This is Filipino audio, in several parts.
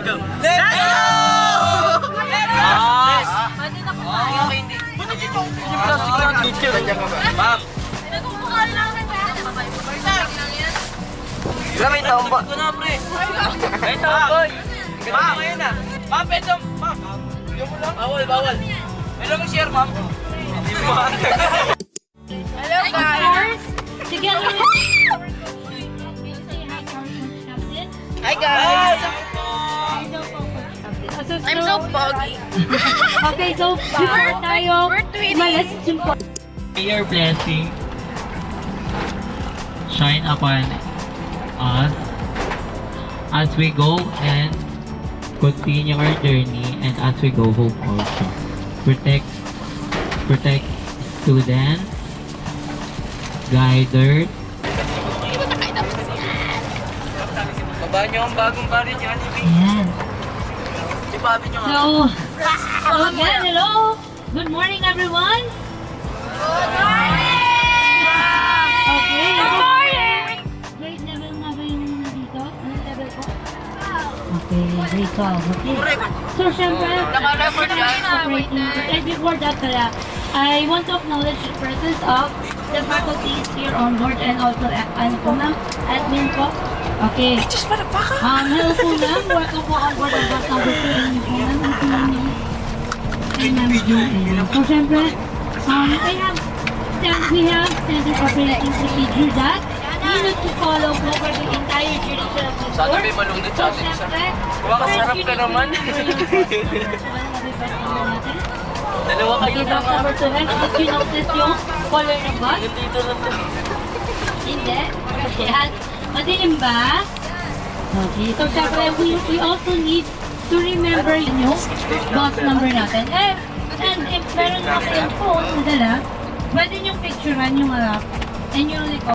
go! Let's go! Pwede na kumain. Okay, hindi. Yung plastic lang teacher. Ma'am. Nagmumukha lang na Wala may taong ba? Ito na, pre. May taong boy. Ma'am, ngayon na. Ma'am, peso. Ma'am. Bawal, bawal. Meron mo share, ma'am. Hello, guys! Together with Hi, guys! I'm so foggy. Okay, so before tayo we're twinning. umalis po. May your blessing shine upon us as we go and continue our journey and as we go home also. Protect students, guiders, Baba niyo ang bagong bari niya, Anime. Ayan. Ipabi niyo nga. So, again, hello. Good morning, everyone. Good morning! Okay. Good morning! Grade level na ba yung dito? Anong level po? Okay, grade 12. Okay. So, syempre, Naka-record yan. operating. And before that pala, I want to acknowledge the presence of the faculties here on board and also, ano po ma'am, admin po. Okay. Hello po ma'am. Welcome po on board of bus number 2 and po ma'am. So, syempre, we have standard operating procedure that we need to follow po for the entire duration of this Sana course. may malunod So, sa atin. syempre, Makasarap ka naman. Dalawa kayo Okay, na bus nga. number 2. Did you notice yung color ng bus? Dito lang to. Hindi. Ayan. Madilim ba? Okay. So, syempre, we also need to remember yung bus number natin. And if meron na kayong phone na dala, pwede niyong picturean yung harap and yung likod.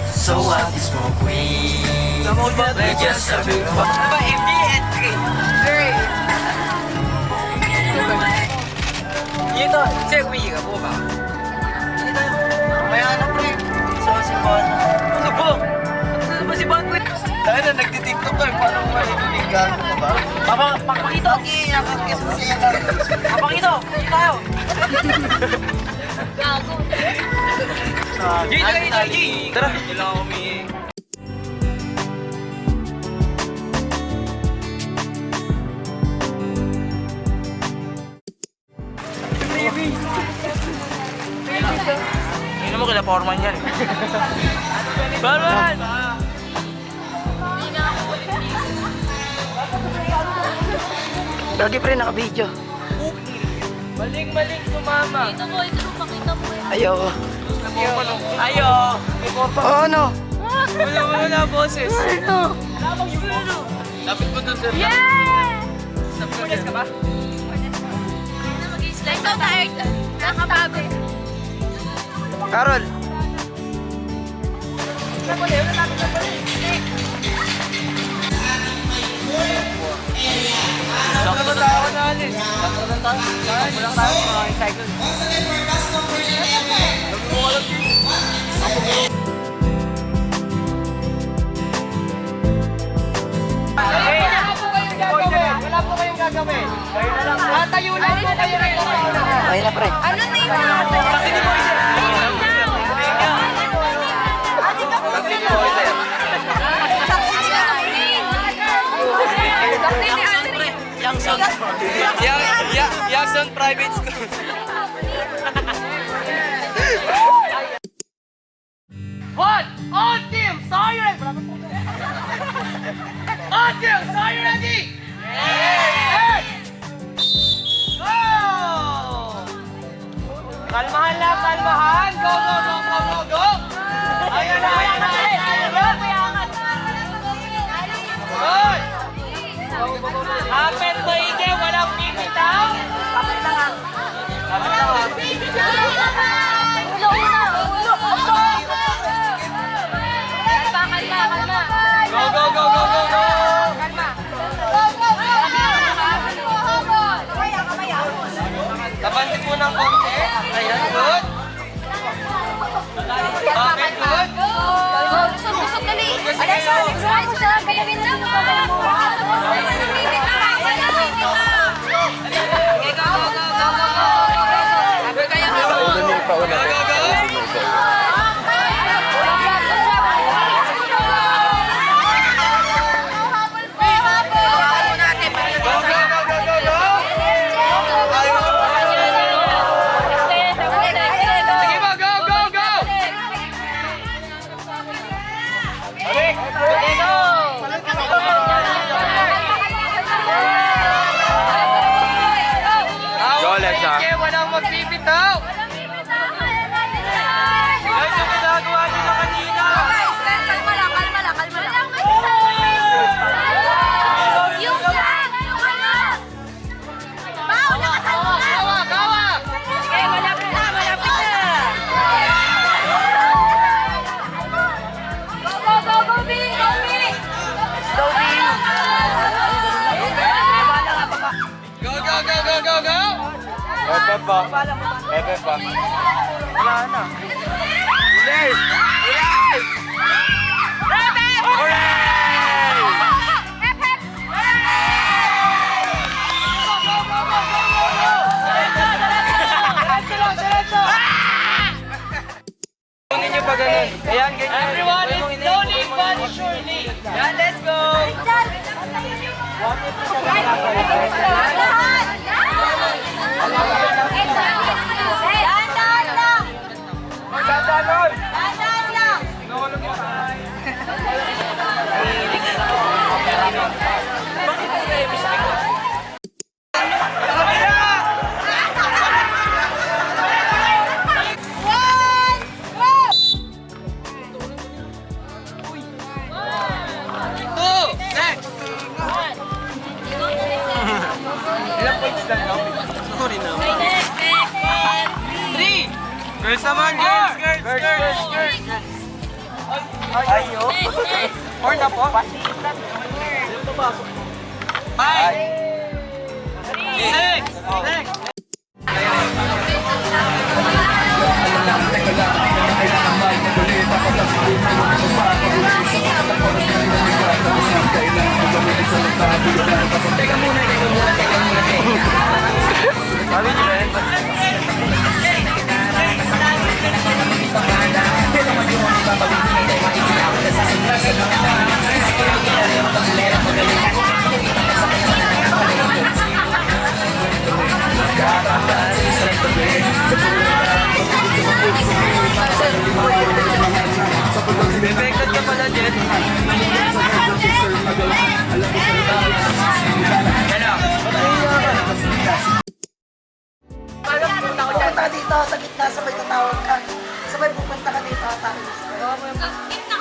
So what is smoke weed? We're just a big fuck. Ba, MD and Great. Dito, check me ka po ba? Dito, may ano pre? So si Bon. Ano po? Ano ba si Bon? Tayo na nagtitiktok ko eh. Paano mo malilinig ka? Ba? Papakito! Okay, nakakisasaya ka. Papakito! Hindi tayo! Gago. Dito kayo tayo! Tara! Hindi lang ako humingi. Hindi mo kila Foreman yan. Barman! Lagi pre, naka-video. Maling-maling sumama. Dito mo, ito makita mo yan. Ayaw. Ayaw. Oo, no. Wala na boses. Ano? Lapit mo dun, sir. Yeah! Pulis ka ba? Ayun na mag-slide. So tired. Nakapagod. Carol. Sakto na tayo na alis. Sakto na tayo. Sakto lang tayo mga cycle. Wala po kayong gagawin. Kayo na lang. Tayo lang po kayo rin. Ayun na pre. Ano na yung nakatayo? Kasi di mo isa. Yakson Private School. One! On team! Siren! On team! Siren ready! Hey! Go! Kalmahan lang, kalmahan! Go, go, go, go, go, go! Ayan na, ayan na! Good! Kapit mo ike, walang bibitaw! Kapit lang ha! Kapit lang ha! Go, go, go, go, go, go! Tabantin mo ng konti. Ayan, good. Okay. Walang magbibitaw! Guys, ang ginagawa nila kanina! Kalma lang. Yung plan! Bao, nakatalma! Gawa! Okay, malapit na! Go, Bing! Go, go! Epe pa. Wala na. Ulis! Kunin niyo pa ganun. Ayan, ganyan. Everyone is slowly but surely. Yan, let's go! Ilang points lang daw? Sorry na. 3! Girls naman, girls! Ayo. 4 na po. 5! 6! Sabi niyo ba yan? Bebekad ka pala, Jet. Pupunta dito sa gitna, sabay tatawag ka. Sabay pupunta ka dito, tatawag ka.